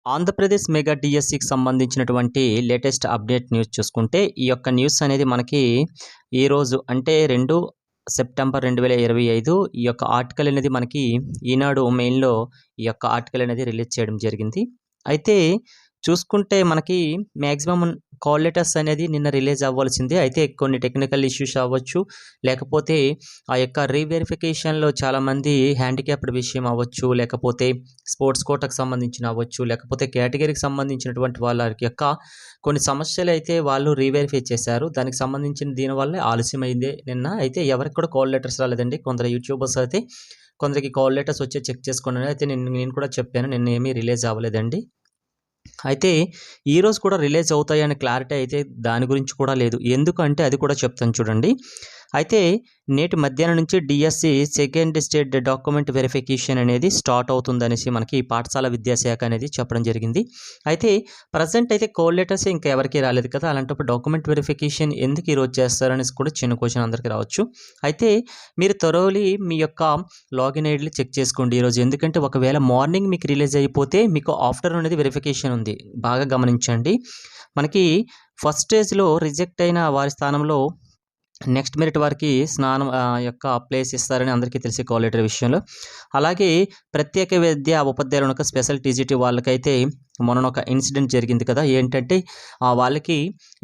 Andhra Pradesh mega డిఎస్సికి సంబంధించినటువంటి latest update news చూసుకుంటే, ఈ యొక్క న్యూస్ అనేది మనకి ఈరోజు అంటే 2 సెప్టెంబర్ 2025 ఈ యొక్క ఆర్టికల్ అనేది మనకి ఈనాడు మెయిన్‌లో ఈ యొక్క ఆర్టికల్ అనేది రిలీజ్ చేయడం జరిగింది. అయితే చూసుకుంటే మనకి మాక్సిమం కాల్ లెటర్స్ అనేది నిన్న రిలీజ్ అవ్వాల్సిందే. అయితే కొన్ని టెక్నికల్ ఇష్యూస్ అవ్వచ్చు, లేకపోతే ఆ యొక్క రీవెరిఫికేషన్‌లో చాలామంది హ్యాండిక్యాప్డ్ విషయం అవ్వచ్చు, లేకపోతే స్పోర్ట్స్ కోటాకు సంబంధించిన అవ్వచ్చు, లేకపోతే కేటగిరీకి సంబంధించినటువంటి వాళ్ళ యొక్క కొన్ని సమస్యలైతే వాళ్ళు రీవెరిఫై చేశారు. దానికి సంబంధించిన దీనివల్లే ఆలస్యమైంది నిన్న. అయితే ఎవరికి కూడా కాల్ లెటర్స్ రాలేదండి. కొందరు యూట్యూబర్స్ అయితే కొందరికి కాల్ లెటర్స్ వచ్చి చెక్ చేసుకోండి. అయితే నేను కూడా చెప్పాను. నిన్న ఏమీ రిలీజ్ అవ్వలేదండి. అయితే ఈరోజు కూడా రిలీజ్ అవుతాయనే క్లారిటీ అయితే దాని గురించి కూడా లేదు. ఎందుకంటే అది కూడా చెప్తాను చూడండి. అయితే నేటి మధ్యాహ్నం నుంచి DSC second state document verification అనేది స్టార్ట్ అవుతుందనేసి మనకి పాఠశాల విద్యాశాఖ అనేది చెప్పడం జరిగింది. అయితే ప్రజెంట్ అయితే కాల్ లెటర్స్ ఇంకా ఎవరికీ రాలేదు కదా, అలాంటప్పుడు డాక్యుమెంట్ వెరిఫికేషన్ ఎందుకు ఈరోజు చేస్తారనేసి కూడా చిన్న క్వశ్చన్ అందరికీ రావచ్చు. అయితే మీరు థరోలీ మీ యొక్క లాగిన్ ఐడీలు చెక్ చేసుకోండి ఈరోజు. ఎందుకంటే ఒకవేళ మార్నింగ్ మీకు రిలీజ్ అయిపోతే మీకు ఆఫ్టర్నూన్ అనేది వెరిఫికేషన్ ఉంది. బాగా గమనించండి. మనకి ఫస్ట్ స్టేజ్లో రిజెక్ట్ అయిన వారి స్థానంలో నెక్స్ట్ మెరిట్ వారికి స్నానం యొక్క ప్లేస్ ఇస్తారని అందరికీ తెలిసి కాల్ లెటర్ విషయంలో. అలాగే ప్రత్యేక విద్యా ఉపాధ్యాయులకు స్పెషల్ టీజీటీ వాళ్ళకైతే మొన్న ఒక ఇన్సిడెంట్ జరిగింది కదా. ఏంటంటే వాళ్ళకి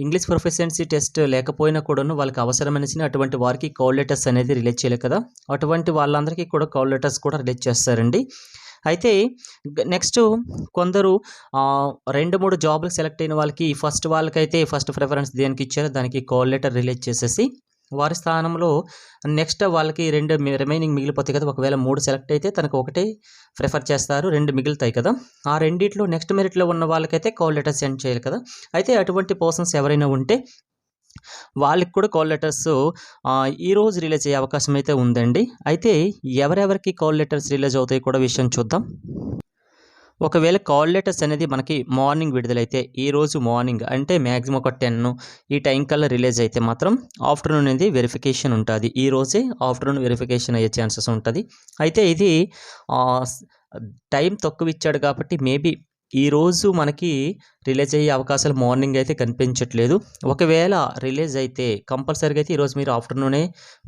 ఇంగ్లీష్ ప్రొఫిషియన్సీ టెస్ట్ లేకపోయినా కూడాను వాళ్ళకి అవసరమనేసి అటువంటి వారికి కాల్ లెటర్స్ అనేది రిలీజ్ చేయలేదు కదా. అటువంటి వాళ్ళందరికీ కూడా కాల్ లెటర్స్ కూడా రిలీజ్ చేస్తారండి. అయితే నెక్స్ట్ కొందరు 2-3 జాబులకు సెలెక్ట్ అయిన వాళ్ళకి వాళ్ళకైతే ఫస్ట్ ప్రిఫరెన్స్ దేనికి ఇచ్చారో దానికి కాల్ లెటర్ రిలీజ్ చేసేసి వారి స్థానంలో నెక్స్ట్ వాళ్ళకి 2 రిమైనింగ్ మిగిలిపోతాయి కదా. ఒకవేళ 3 సెలెక్ట్ అయితే తనకు ఒకటే ప్రిఫర్ చేస్తారు, 2 మిగులుతాయి కదా. ఆ రెండిట్లో నెక్స్ట్ మెరిట్లో ఉన్న వాళ్ళకైతే కాల్ లెటర్ సెండ్ చేయాలి కదా. అయితే అటువంటి పర్సన్స్ ఎవరైనా ఉంటే వాళ్ళకి కూడా కాల్ లెటర్స్ ఈరోజు రిలీజ్ అయ్యే అవకాశం అయితే ఉందండి. అయితే ఎవరెవరికి కాల్ లెటర్స్ రిలీజ్ అవుతాయి కూడా విషయం చూద్దాం. ఒకవేళ కాల్ లెటర్స్ అనేది మనకి మార్నింగ్ విడుదలైతే ఈరోజు మార్నింగ్ అంటే మ్యాక్సిమం ఒక 10 ఈ టైం కల్లా రిలీజ్ అయితే మాత్రం ఆఫ్టర్నూన్ అనేది వెరిఫికేషన్ ఉంటుంది. ఈరోజే ఆఫ్టర్నూన్ వెరిఫికేషన్ అయ్యే ఛాన్సెస్ ఉంటుంది. అయితే ఇది టైం తక్కువ ఇచ్చాడు కాబట్టి మేబీ ఈరోజు మనకి రిలీజ్ అయ్యే అవకాశాలు మార్నింగ్ అయితే కనిపించట్లేదు. ఒకవేళ రిలీజ్ అయితే కంపల్సరీగా అయితే ఈరోజు మీరు ఆఫ్టర్నూనే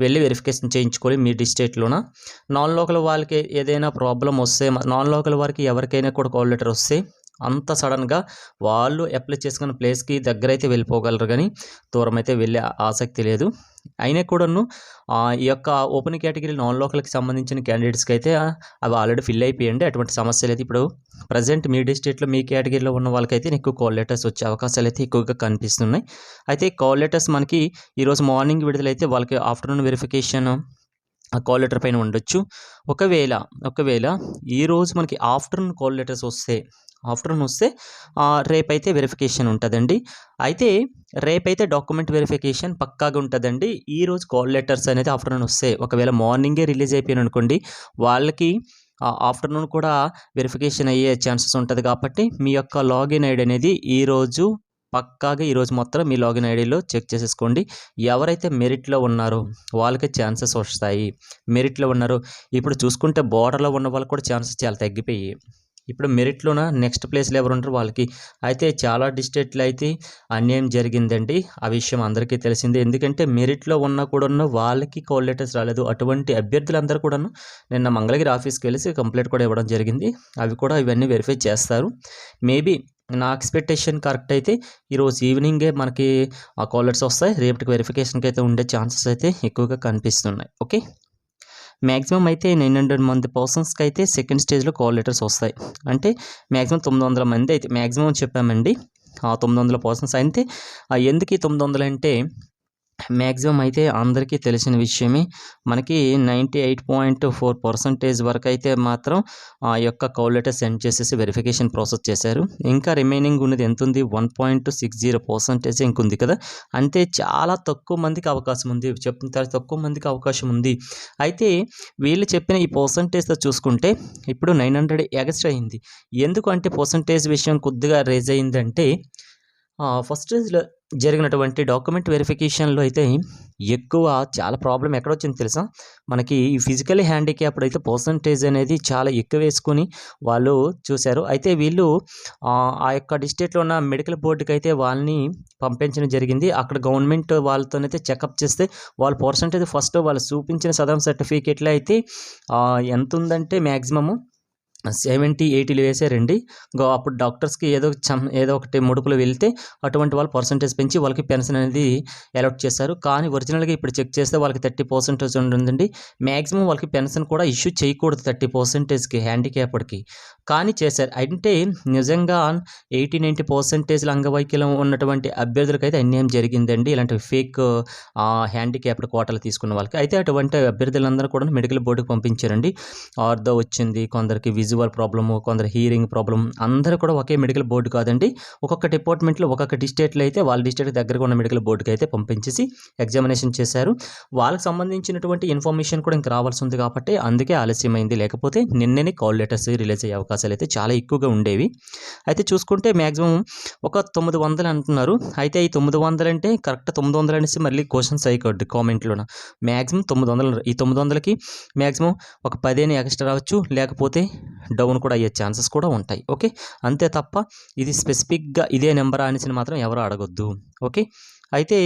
వెళ్ళి వెరిఫికేషన్ చేయించుకోవాలి మీ డిస్ట్రిక్ట్లోన. నాన్ లోకల్ వాళ్ళకి ఏదైనా ప్రాబ్లం వస్తే, నాన్ లోకల్ వారికి ఎవరికైనా కూడా కాల్ లెటర్ వస్తే అంత సడన్గా వాళ్ళు అప్లై చేసుకున్న ప్లేస్కి దగ్గర అయితే వెళ్ళిపోగలరు, కానీ దూరం అయితే వెళ్ళే ఆసక్తి లేదు. అయినా కూడాను ఈ యొక్క ఓపెన్ కేటగిరీ నాన్ లోకల్కి సంబంధించిన క్యాండిడేట్స్కి అయితే అవి ఆల్రెడీ ఫిల్ అయిపోయండి. అటువంటి సమస్య లేదు. ఇప్పుడు ప్రజెంట్ మీ డిస్ట్రిక్ట్లో మీ కేటగిరీలో ఉన్న వాళ్ళకైతే ఎక్కువ కాల్ లెటర్స్ వచ్చే అవకాశాలు అయితే ఎక్కువగా కనిపిస్తున్నాయి. అయితే కాల్ లెటర్స్ మనకి ఈరోజు మార్నింగ్ విడుదలైతే వాళ్ళకి ఆఫ్టర్నూన్ వెరిఫికేషన్ ఆ కాల్ లెటర్ పైన ఉండొచ్చు. ఒకవేళ ఈరోజు మనకి ఆఫ్టర్నూన్ కాల్ లెటర్స్ వస్తే రేపైతే వెరిఫికేషన్ ఉంటుందండి. అయితే రేపైతే డాక్యుమెంట్ వెరిఫికేషన్ పక్కాగా ఉంటుందండి. ఈరోజు కాల్ లెటర్స్ అనేది ఆఫ్టర్నూన్ వస్తే, ఒకవేళ మార్నింగే రిలీజ్ అయిపోయాను అనుకోండి, వాళ్ళకి ఆఫ్టర్నూన్ కూడా వెరిఫికేషన్ అయ్యే ఛాన్సెస్ ఉంటుంది. కాబట్టి మీ యొక్క లాగిన్ ఐడి అనేది పక్కాగా ఈరోజు మొత్తం మీ లాగిన్ ఐడీలో చెక్ చేసేసుకోండి. ఎవరైతే మెరిట్లో ఉన్నారో వాళ్ళకి ఛాన్సెస్ వస్తాయి. మెరిట్లో ఉన్నారు ఇప్పుడు చూసుకుంటే బోర్డర్లో ఉన్న వాళ్ళకి కూడా ఛాన్సెస్ చాలా తగ్గిపోయి ఇప్పుడు మెరిట్లోన నెక్స్ట్ ప్లేస్లో ఎవరు ఉంటారు వాళ్ళకి. అయితే చాలా డిస్ట్రిక్ట్లో అయితే అన్యాయం జరిగిందండి. ఆ విషయం అందరికీ తెలిసిందే. ఎందుకంటే మెరిట్లో ఉన్నా కూడా వాళ్ళకి కాల్ లెటర్స్ రాలేదు. అటువంటి అభ్యర్థులందరూ కూడాను నిన్న మంగళగిరి ఆఫీస్కి వెళ్ళి కంప్లైంట్ కూడా ఇవ్వడం జరిగింది. ఇవన్నీ వెరిఫై చేస్తారు. మేబీ నా ఎక్స్పెక్టేషన్ కరెక్ట్ అయితే ఈరోజు ఈవినింగే మనకి ఆ కాల్ లెటర్స్ వస్తాయి. రేపటికి వెరిఫికేషన్కి అయితే ఉండే ఛాన్సెస్ అయితే ఎక్కువగా కనిపిస్తున్నాయి. ఓకే, మ్యాక్సిమం అయితే 900 మంది పర్సన్స్కి అయితే సెకండ్ స్టేజ్లో కాల్ లెటర్స్ వస్తాయి. అంటే మ్యాక్సిమం 900 మంది అయితే మ్యాక్సిమం చెప్పామండి. 900 పర్సన్స్ అయితే ఎందుకు ఈ 900 అంటే మ్యాక్సిమం అయితే అందరికీ తెలిసిన విషయమే. మనకి 98.4% వరకు అయితే మాత్రం ఆ యొక్క కాల్ లెటర్ సెండ్ చేసేసి వెరిఫికేషన్ ప్రాసెస్ చేశారు. ఇంకా రిమైనింగ్ ఉన్నది ఎంత ఉంది, 1.60% ఇంకుంది కదా. అంటే చాలా తక్కువ మందికి అవకాశం ఉంది. తక్కువ మందికి అవకాశం ఉంది. అయితే వీళ్ళు చెప్పిన ఈ పర్సంటేజ్తో చూసుకుంటే ఇప్పుడు 900 ఎగస్ట్రా అయింది. ఎందుకు అంటే పర్సంటేజ్ విషయం కొద్దిగా రేజ్ అయిందంటే ఫస్ట్ స్టేజ్లో జరిగినటువంటి డాక్యుమెంట్ వెరిఫికేషన్‌లో అయితే ఎక్కువ చాలా ప్రాబ్లమ్ ఎక్కడొచ్చిందో తెలుసా? మనకి ఈ ఫిజికల్లీ హ్యాండిక్యాప్డ్ అయితే పర్సెంటేజ్ అనేది చాలా ఎక్కువేసుకొని వాళ్ళు చూసారు. అయితే వీళ్ళు ఆ యొక్క డిస్ట్రిక్ట్‌లో ఉన్న మెడికల్ బోర్డ్‌కైతే వాళ్ళని పంపించడం జరిగింది. అక్కడ గవర్నమెంట్ వాళ్ళతోనైతే చెకప్ చేస్తే వాళ్ళ పర్సెంటేజ్ ఫస్ట్ వాళ్ళు చూపించిన సదరం సర్టిఫికేట్‌లో అయితే ఎంతుందంటే మాక్సిమము 70, 80 వేశారండి. అప్పుడు డాక్టర్స్‌కి ఏదో ఒకటి ముడుపులు వెళ్తే అటువంటి వాళ్ళు పర్సెంటేజ్ పెంచి వాళ్ళకి పెన్షన్ అనేది అలాట్ చేశారు. కానీ ఒరిజినల్‌గా ఇప్పుడు చెక్ చేస్తే వాళ్ళకి 30% ఉంటుందండి. మాక్సిమం వాళ్ళకి పెన్షన్ కూడా ఇష్యూ చేయకూడదు 30%కి హ్యాండిక్యాప్డ్‌కి. కానీ చేశారు. అంటే నిజంగా 80, 90% అంగవైకల్యం ఉన్నటువంటి అభ్యర్థులకైతే అన్యాయం జరిగిందండి. ఇలాంటి ఫేక్ హ్యాండిక్యాప్డ్ కోటాలు తీసుకున్న వాళ్ళకి. అయితే అటువంటి అభ్యర్థులందరూ కూడా మెడికల్ బోర్డ్‌కి పంపించారండి. ఆర్థో వచ్చింది, కొందరికి విజువల్ ప్రాబ్లము, కొందరు హియరింగ్ ప్రాబ్లమ్, అందరూ కూడా ఒకే మెడికల్ బోర్డు కాదండి. ఒక్కొక్క డిపార్ట్మెంట్‌లో ఒక్కొక్క డిస్ట్రిక్ట్‌లో అయితే వాళ్ళ డిస్ట్రిక్ట్ దగ్గరగా ఉన్న మెడికల్ బోర్డుకి అయితే పంపించేసి ఎగ్జామినేషన్ చేశారు. వాళ్ళకి సంబంధించినటువంటి ఇన్ఫర్మేషన్ కూడా ఇంకా రావాల్సి ఉంది కాబట్టి అందుకే ఆలస్యమైంది. లేకపోతే నిన్ననే కాల్ లెటర్స్ రిలీజ్ అయ్యే అవకాశాలు అయితే చాలా ఎక్కువగా ఉండేవి. అయితే చూసుకుంటే మాక్సిమం ఒక 900 అంటున్నారు. అయితే ఈ 900 అంటే కరెక్ట్ 900 అనేసి మళ్ళీ క్వశ్చన్స్ అయ్యకొద్ది కామెంట్‌లోన. మాక్సిమం 900. ఈ 900కి మాక్సిమం ఒక 10 ఎక్స్ట్రా రావచ్చు, లేకపోతే డౌన్ కూడా అయ్యే ఛాన్సెస్ కూడా ఉంటాయి. ఓకే, అంతే తప్ప ఇది స్పెసిఫిక్‌గా ఇదే నెంబరా అనేసి మాత్రం ఎవరు అడగొద్దు. ఓకే, అయితే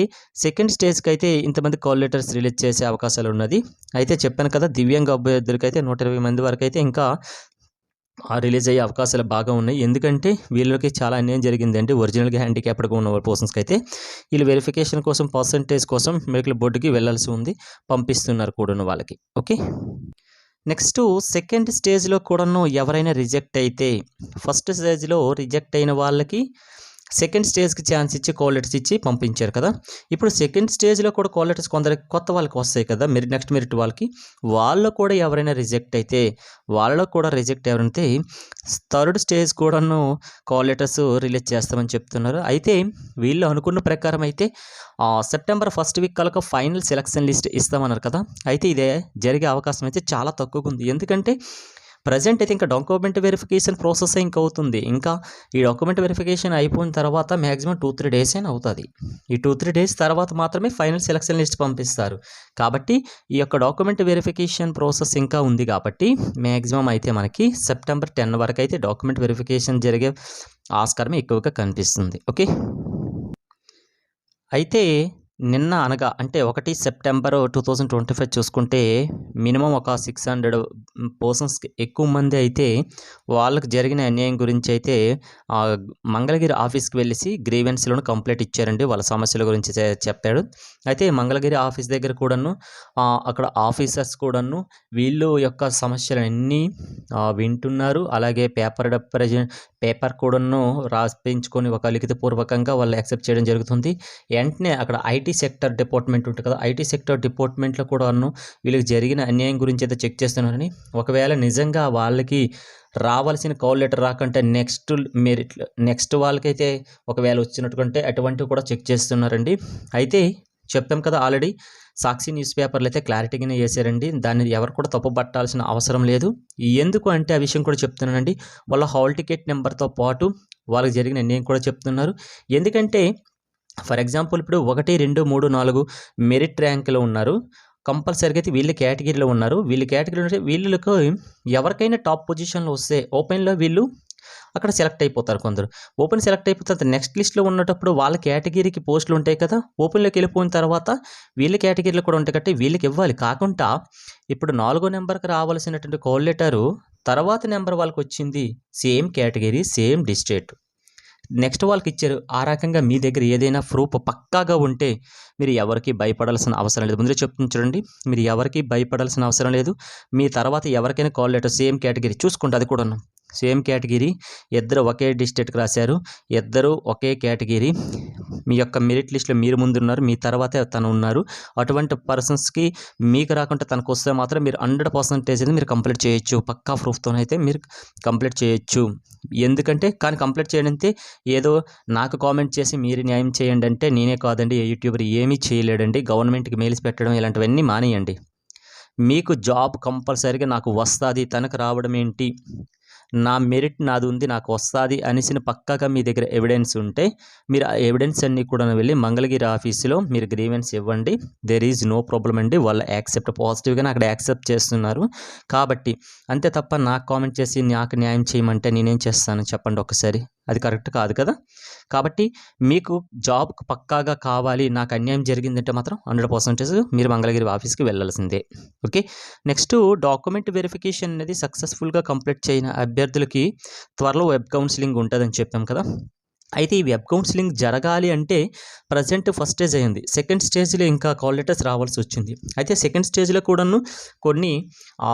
సెకండ్ స్టేజ్‌కి అయితే ఇంతమంది కాల్ లెటర్స్ రిలీజ్ చేసే అవకాశాలు ఉన్నది. అయితే చెప్పాను కదా, దివ్యాంగ అభ్యర్థులకైతే 120 మంది వరకు అయితే ఇంకా రిలీజ్ అయ్యే అవకాశాలు బాగా ఉన్నాయి. ఎందుకంటే వీళ్ళకి చాలా అన్యాయం జరిగిందండి. ఒరిజినల్‌గా హ్యాండిక్యాప్డ్‌గా ఉన్న పర్సన్స్‌కి అయితే వీళ్ళు వెరిఫికేషన్ కోసం పర్సెంటేజ్ కోసం మెడికల్ బోర్డుకి వెళ్ళాల్సి ఉంది. పంపిస్తున్నారు కూడాను వాళ్ళకి. ఓకే, నెక్స్ట్ సెకండ్ స్టేజ్‌లో కూడాను ఎవరైనా రిజెక్ట్ అయితే, ఫస్ట్ స్టేజ్‌లో రిజెక్ట్ అయిన వాళ్ళకి సెకండ్ స్టేజ్‌కి ఛాన్స్ ఇచ్చి కాల్ లెటర్స్ ఇచ్చి పంపించారు కదా! ఇప్పుడు సెకండ్ స్టేజ్‌లో కూడా కాల్ లెటర్స్ కొందరికి కొత్త వాళ్ళకి వస్తాయి కదా! నెక్స్ట్ మెరిట్ వాళ్ళకి. వాళ్ళు కూడా ఎవరైనా రిజెక్ట్ అయితే, వాళ్ళలో కూడా రిజెక్ట్ ఎవరైతే థర్డ్ స్టేజ్ కూడాను కాల్ లెటర్స్ రిలీజ్ చేస్తామని చెప్తున్నారు. అయితే వీళ్ళు అనుకున్న ప్రకారం అయితే సెప్టెంబర్ ఫస్ట్ వీక్ కల్లా ఫైనల్ సెలక్షన్ లిస్ట్ ఇస్తామన్నారు కదా! అయితే ఇదే జరిగే అవకాశం అయితే చాలా తక్కువగా ఉంది. ఎందుకంటే ప్రెజెంట్ అయితే ఇంకా డాక్యుమెంట్ వెరిఫికేషన్ ప్రాసెస్ ఇంకా అవుతుంది. ఇంకా ఈ డాక్యుమెంట్ వెరిఫికేషన్ అయిపోయిన తర్వాత మాక్సిమం 2-3 డేస్ అయినా అవుతుంది. ఈ 2-3 డేస్ తర్వాత మాత్రమే ఫైనల్ సెలక్షన్ లిస్ట్ పంపిస్తారు. కాబట్టి ఈ యొక్క డాక్యుమెంట్ వెరిఫికేషన్ ప్రాసెస్ ఇంకా ఉంది కాబట్టి మాక్సిమం అయితే మనకి సెప్టెంబర్ 10 వరకు అయితే డాక్యుమెంట్ వెరిఫికేషన్ జరిగే ఆస్కారం ఎక్కువగా కనిపిస్తుంది. ఓకే, అయితే నిన్న అనగా అంటే 1 సెప్టెంబర్ 2025 చూసుకుంటే మినిమం ఒక 600 పర్సన్స్‌కి ఎక్కువ మంది అయితే వాళ్ళకి జరిగిన అన్యాయం గురించి అయితే మంగళగిరి ఆఫీస్‌కి వెళ్ళేసి గ్రీవెన్స్‌లోను కంప్లెయింట్ ఇచ్చారండి. వాళ్ళ సమస్యల గురించి చెప్పాడు. అయితే మంగళగిరి ఆఫీస్ దగ్గర కూడాను అక్కడ ఆఫీసర్స్ కూడాను వీళ్ళు యొక్క సమస్యలన్నీ వింటున్నారు. అలాగే పేపర్ కూడాను రాయించుకొని ఒక లిఖితపూర్వకంగా వాళ్ళు యాక్సెప్ట్ చేయడం జరుగుతుంది. వెంటనే అక్కడ ఐటీ సెక్టర్ డిపార్ట్మెంట్ ఉంటుంది కదా, ఐటీ సెక్టర్ డిపార్ట్మెంట్లో కూడాను వీళ్ళకి జరిగిన అన్యాయం గురించి అయితే చెక్ చేస్తున్నారని, ఒకవేళ నిజంగా వాళ్ళకి రావాల్సిన కాల్ లెటర్ రాకుంటే నెక్స్ట్ వాళ్ళకైతే ఒకవేళ వచ్చినట్టుకుంటే అటువంటివి కూడా చెక్ చేస్తున్నారండి. అయితే చెప్పాం కదా ఆల్రెడీ, సాక్షి న్యూస్ పేపర్లు అయితే క్లారిటీగానే వేసారండి. దాన్ని ఎవరు కూడా తప్పుపట్టాల్సిన అవసరం లేదు. ఎందుకు అంటే ఆ విషయం కూడా చెప్తున్నానండి. వాళ్ళ హాల్ టికెట్ నెంబర్తో పాటు వాళ్ళకి జరిగిన అన్యాయం కూడా చెప్తున్నారు. ఎందుకంటే ఫర్ ఎగ్జాంపుల్ ఇప్పుడు 1, 2, 3, 4 మెరిట్ ర్యాంక్‌లో ఉన్నారు. కంపల్సరీగా అయితే వీళ్ళ కేటగిరీలో ఉన్నారు. వీళ్ళ కేటగిరీలో ఉంటే వీళ్ళకి ఎవరికైనా టాప్ పొజిషన్‌లో వస్తే ఓపెన్‌లో వీళ్ళు అక్కడ సెలెక్ట్ అయిపోతారు కొందరు. ఓపెన్ సెలెక్ట్ అయిపోతే నెక్స్ట్ లిస్ట్‌లో ఉన్నప్పుడు వాళ్ళ కేటగిరీకి పోస్టులు ఉంటాయి కదా! ఓపెన్‌లోకి వెళ్ళిపోయిన తర్వాత వీళ్ళ కేటగిరీలో కూడా ఉంటాయి కాబట్టి వీళ్ళకి ఇవ్వాలి. కాకుండా ఇప్పుడు 4 నెంబర్‌కి రావాల్సినటువంటి కాల్ లెటరు తర్వాత నెంబర్ వాళ్ళకొచ్చింది. Same category, same district. Next వాళ్ళకి ఇచ్చారు. ఆ రకంగా మీ దగ్గర ఏదైనా ప్రూఫ్ పక్కాగా ఉంటే మీరు ఎవరికీ భయపడాల్సిన అవసరం లేదు. ముందే చెప్తున్నా చూడండి, మీరు ఎవరికీ భయపడాల్సిన అవసరం లేదు. మీ తర్వాత ఎవరికైనా కాల్ లెటర్ సేమ్ కేటగిరీ చూసుకోండి, అది కూడాను సేమ్ కేటగిరీ, ఇద్దరు ఒకే డిస్ట్రిక్ట్‌కి రాశారు, ఇద్దరు ఒకే కేటగిరీ, మీ యొక్క మెరిట్ లిస్ట్‌లో మీరు ముందున్నారు, మీ తర్వాతే తను ఉన్నారు. అటువంటి పర్సన్స్‌కి మీకు రాకుంటే తనకొస్తే మాత్రం మీరు 100% అనేది మీరు కంప్లీట్ చేయొచ్చు. పక్కా ప్రూఫ్‌తోనైతే మీరు కంప్లీట్ చేయొచ్చు. ఎందుకంటే కానీ కంప్లీట్ చేయడంతే ఏదో నాకు కామెంట్ చేసి మీరు న్యాయం చేయండి అంటే నేనే కాదండి, ఏ యూట్యూబర్ ఏమీ చేయలేడండి. గవర్నమెంట్‌కి మెయిల్స్ పెట్టడం ఇలాంటివన్నీ మానేయండి. మీకు జాబ్ కంపల్సరీగా నాకు వస్తుంది, తనకు రావడం ఏంటి, నా మెరిట్ నాది ఉంది, నాకు వస్తుంది అనేసి పక్కాగా మీ దగ్గర ఎవిడెన్స్ ఉంటే మీరు ఆ ఎవిడెన్స్ అన్నీ కూడా వెళ్ళి మంగళగిరి ఆఫీసులో మీరు గ్రీవెన్స్ ఇవ్వండి. దెర్ ఈజ్ నో ప్రాబ్లం అండి. వాళ్ళు యాక్సెప్ట్ పాజిటివ్గానే అక్కడ యాక్సెప్ట్ చేస్తున్నారు. కాబట్టి అంతే తప్ప నాకు కామెంట్ చేసి నాకు న్యాయం చేయమంటే నేనేం చేస్తాను చెప్పండి ఒకసారి? అది కరెక్ట్ కాదు కదా. కాబట్టి మీకు జాబ్ పక్కాగా కావాలి, నాకు అన్యాయం జరిగిందంటే మాత్రం 100% మీరు మంగళగిరి ఆఫీస్కి వెళ్ళాల్సిందే. ఓకే. నెక్స్ట్ డాక్యుమెంట్ వెరిఫికేషన్ అనేది సక్సెస్ఫుల్గా కంప్లీట్ చేయని అభ్యర్థులకి త్వరలో వెబ్ కౌన్సిలింగ్ ఉంటుందని చెప్పాం కదా. అయితే ఈ వెబ్ కౌన్సిలింగ్ జరగాలి అంటే ప్రజెంట్ ఫస్ట్ స్టేజ్ అయింది. సెకండ్ స్టేజ్లో ఇంకా కాల్ లెటర్స్ రావాల్సి వచ్చింది. అయితే సెకండ్ స్టేజ్లో కూడాను కొన్ని ఆ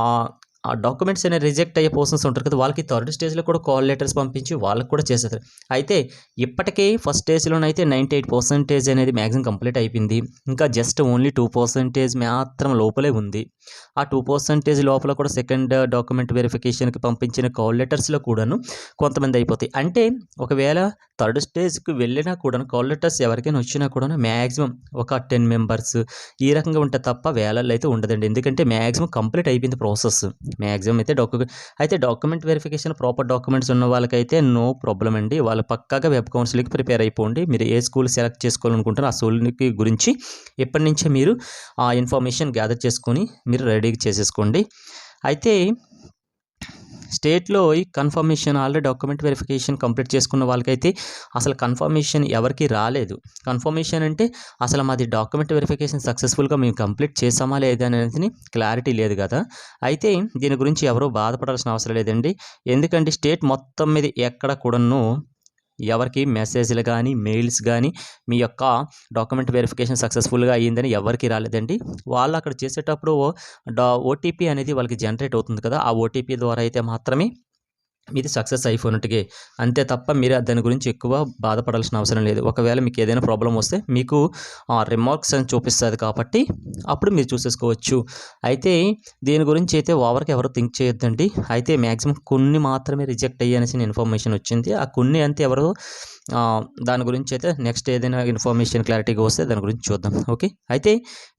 డాక్యుమెంట్స్ అనేవి రిజెక్ట్ అయ్యే పర్సన్స్ ఉంటారు కదా, వాళ్ళకి థర్డ్ స్టేజ్లో కూడా కాల్ లెటర్స్ పంపించి వాళ్ళకి కూడా చేసేస్తారు. అయితే ఇప్పటికే ఫస్ట్ స్టేజ్లోనైతే 98% అనేది మ్యాక్సిమం కంప్లీట్ అయిపోయింది. ఇంకా జస్ట్ ఓన్లీ 2% మాత్రం లోపలే ఉంది. ఆ 2% లోపల కూడా సెకండ్ డాక్యుమెంట్ వెరిఫికేషన్కి పంపించిన కాల్ లెటర్స్లో కూడాను కొంతమంది అయిపోతాయి. అంటే ఒకవేళ థర్డ్ స్టేజ్కి వెళ్ళినా కూడా కాల్ లెటర్స్ ఎవరికైనా వచ్చినా కూడా మ్యాక్సిమం ఒక 10 మెంబర్స్ ఈ రకంగా ఉంటే తప్ప వేలల్లో అయితే ఉండదండి. ఎందుకంటే మ్యాక్సిమం కంప్లీట్ అయిపోయింది ప్రాసెస్. మ్యాక్సిమం అయితే డాక్యుమెంట్ వెరిఫికేషన్ ప్రాపర్ డాక్యుమెంట్స్ ఉన్న వాళ్ళకైతే నో ప్రాబ్లం అండి. వాళ్ళు పక్కాగా వెబ్ కౌన్సిలింగ్కి ప్రిపేర్ అయిపోండి. మీరు ఏ స్కూల్ సెలెక్ట్ చేసుకోవాలనుకుంటారో ఆ స్కూల్కి గురించి ఎప్పటి నుంచే మీరు ఆ ఇన్ఫర్మేషన్ గ్యాదర్ చేసుకొని మీరు రెడీగా చేసేసుకోండి. అయితే స్టేట్లో ఈ confirmation already document verification complete చేసుకున్న వాళ్ళకైతే అసలు కన్ఫర్మేషన్ ఎవరికి రాలేదు. కన్ఫర్మేషన్ అంటే అసలు మాది డాక్యుమెంట్ వెరిఫికేషన్ సక్సెస్ఫుల్గా మేము కంప్లీట్ చేసామా లేదా అనేది క్లారిటీ లేదు కదా. అయితే దీని గురించి ఎవరూ బాధపడాల్సిన అవసరం లేదండి. ఎందుకంటే స్టేట్ మొత్తం మీద ఎక్కడ కూడాను ఎవరికి మెసేజ్లు కానీ మెయిల్స్ కానీ మీ యొక్క డాక్యుమెంట్ వెరిఫికేషన్ సక్సెస్ఫుల్గా అయ్యిందని ఎవరికి రాలేదండి. వాళ్ళు అక్కడ చేసేటప్పుడు ఓటీపీ అనేది వాళ్ళకి జనరేట్ అవుతుంది కదా, ఆ ఓటీపీ ద్వారా అయితే మాత్రమే మీది సక్సెస్ అయిపోయినట్టుగా. అంతే తప్ప మీరు దాని గురించి ఎక్కువ బాధపడాల్సిన అవసరం లేదు. ఒకవేళ మీకు ఏదైనా ప్రాబ్లం వస్తే మీకు రిమార్క్స్ అని చూపిస్తుంది కాబట్టి అప్పుడు మీరు చూసేసుకోవచ్చు. అయితే దీని గురించి అయితే ఓవర్గా ఎవరు థింక్ చేయొద్దండి. అయితే మ్యాక్సిమం కొన్ని మాత్రమే రిజెక్ట్ అయ్యానని ఇన్ఫర్మేషన్ వచ్చింది. ఆ కొన్ని అంతే ఎవరు దాని గురించి అయితే నెక్స్ట్ ఏదైనా ఇన్ఫర్మేషన్ క్లారిటీగా వస్తే దాని గురించి చూద్దాం. ఓకే. అయితే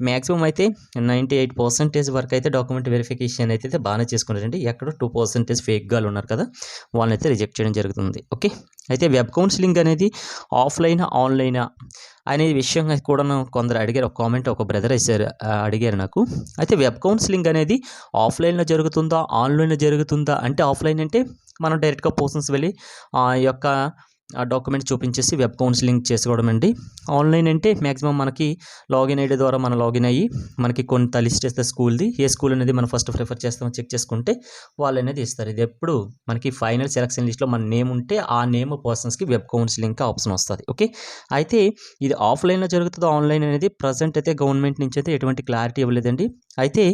మ్యాక్సిమం అయితే 98% వరకు అయితే డాక్యుమెంట్ వెరిఫికేషన్ అయితే బాగానే చేసుకున్నారండి. ఎక్కడో 2% ఫేక్గా ఉన్నారు కదా, వాళ్ళని అయితే రిజెక్ట్ చేయడం జరుగుతుంది. ఓకే. అయితే వెబ్ కౌన్సిలింగ్ అనేది ఆఫ్లైనా ఆన్లైనా అనే విషయం కూడా కొందరు అడిగారు. ఒక కామెంట్ ఒక బ్రదర్ అడిగారు నాకు. అయితే వెబ్ కౌన్సిలింగ్ అనేది ఆఫ్లైన్లో జరుగుతుందా ఆన్లైన్లో జరుగుతుందా అంటే, ఆఫ్లైన్ అంటే మనం డైరెక్ట్గా పర్సన్స్ వెళ్ళి ఆ యొక్క డాక్యుమెంట్ చూపించేసి వెబ్ కౌన్సిలింగ్ చేసుకోవడం అండి. ఆన్లైన్ అంటే మ్యాక్సిమం మనకి లాగిన్ ఐడి ద్వారా మనం లాగిన్ అయ్యి మనకి కొంత లిస్ట్ ఇస్తే స్కూల్ది, ఏ స్కూల్ అనేది మనం ఫస్ట్ ప్రిఫర్ చేస్తామో చెక్ చేసుకుంటే వాళ్ళు అనేది ఇస్తారు. ఇది ఎప్పుడు మనకి ఫైనల్ సెలక్షన్ లిస్ట్లో మన నేమ్ ఉంటే ఆ నేమ్ పర్సన్స్కి వెబ్ కౌన్సిలింగ్కి ఆప్షన్ వస్తుంది. ఓకే. అయితే ఇది ఆఫ్లైన్లో జరుగుతుందో ఆన్లైన్ అనేది ప్రజెంట్ అయితే గవర్నమెంట్ నుంచి అయితే ఎటువంటి క్లారిటీ ఇవ్వలేదండి. అయితే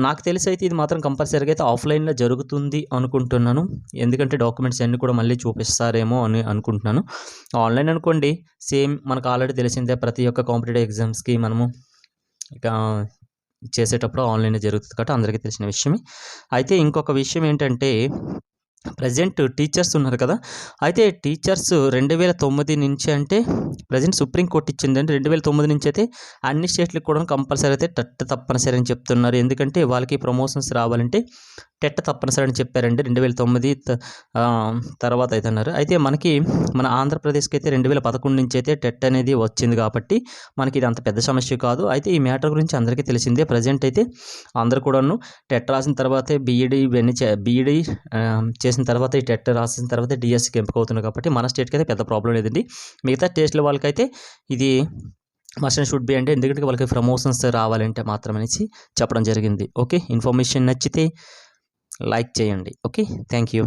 నాకు తెలిసి అయితే ఇది మాత్రం కంపల్సరీగా అయితే ఆఫ్లైన్లో జరుగుతుంది అనుకుంటున్నాను. ఎందుకంటే డాక్యుమెంట్స్ అన్నీ కూడా మళ్ళీ చూపిస్తారేమో అని అనుకుంటున్నాను. ఆన్లైన్ అనుకోండి సేమ్ మనకు ఆల్రెడీ తెలిసిందే, ప్రతి ఒక్క కాంపిటేటివ్ ఎగ్జామ్స్కి మనము ఇక చేసేటప్పుడు ఆన్లైన్లో జరుగుతుంది కాబట్టి అందరికీ తెలిసిన విషయమే. అయితే ఇంకొక విషయం ఏంటంటే ప్రజెంట్ టీచర్స్ ఉన్నారు కదా, అయితే టీచర్స్ 2009 నుంచి అంటే ప్రజెంట్ సుప్రీంకోర్టు ఇచ్చిందండి. 2009 నుంచి అయితే అన్ని స్టేట్లకు కూడా కంపల్సరీ అయితే టెట్ తప్పనిసరి అని చెప్తున్నారు. ఎందుకంటే వాళ్ళకి ప్రమోషన్స్ రావాలంటే టెట్ తప్పనిసరి అని చెప్పారండి 2009 తర్వాత అయితే అన్నారు. అయితే మన ఆంధ్రప్రదేశ్కి అయితే 2011 నుంచి అయితే టెట్ అనేది వచ్చింది కాబట్టి మనకి ఇది అంత పెద్ద సమస్య కాదు. అయితే ఈ మ్యాటర్ గురించి అందరికీ తెలిసిందే. ప్రజెంట్ అయితే అందరూ కూడాను టెట్ రాసిన తర్వాతే బీఈడీ ఇవన్నీ బీఈడీ చేసిన తర్వాత ఈ టెట్ రాసిన తర్వాత డిఎస్సికి ఎంపిక అవుతుంది కాబట్టి మన స్టేట్కి అయితే పెద్ద ప్రాబ్లం లేదండి. మిగతా స్టేట్ల వాళ్ళకైతే ఇది మస్ట్ అండ్ షుడ్ బి అంటే, ఎందుకంటే వాళ్ళకి ప్రమోషన్స్ రావాలంటే మాత్రం అనేసి చెప్పడం జరిగింది. ఓకే. ఇన్ఫర్మేషన్ నచ్చితే లైక్ చేయండి. ఓకే. Thank you.